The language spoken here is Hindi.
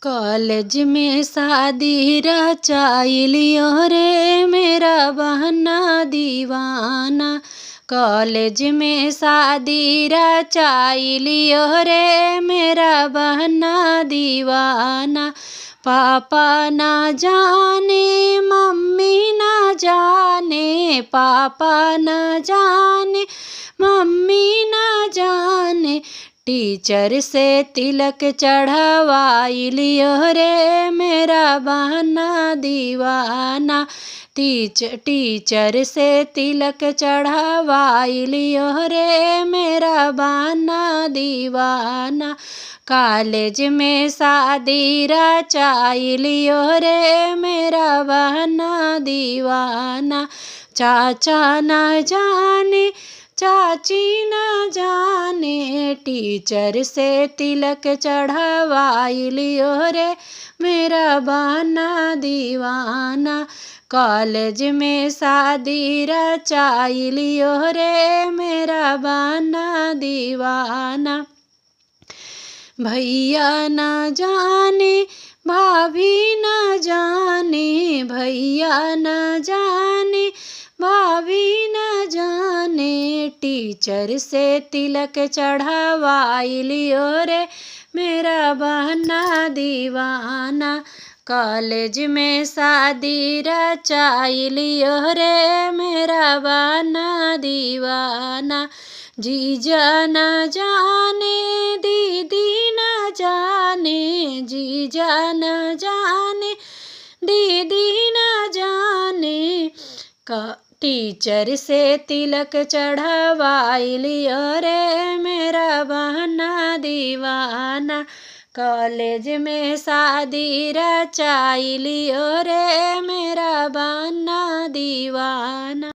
कॉलेज में शादी रचाई लियो रे मेरा बहना दीवाना। कॉलेज में शादी रचाई लियो रे मेरा बहना दीवाना। पापा ना जाने मम्मी ना जाने, पापा ना जाने मम्मी ना जाने, टीचर से तिलक चढ़वाई लियो रे मेरा बहना दीवाना। टीचर से तिलक चढ़वाई लियो रे मेरा बहना दीवाना। कॉलेज में शादी रचाई लियो रे मेरा बहना दीवाना। चाचा न जाने चाची न जाने, टीचर से तिलक चढ़वाई लियो रे मेरा बहना दीवाना। कॉलेज में शादी रचाई लियो रे मेरा बहना दीवाना। भैया न जाने भाभी न जाने, भैया न जाने भाभी न जाने, टीचर से तिलक चढ़वाई लियो रे मेरा बहना दीवाना। कॉलेज में शादी रचाई लियो रे मेरा बहना दीवाना। जीजा न जाने दीदी न जाने, जीजा न जाने दीदी न जाने, टीचर से तिलक चढ़वाई लियो रे मेरा बहना दीवाना। कॉलेज में शादी रचाई लियो रे मेरा बहना दीवाना।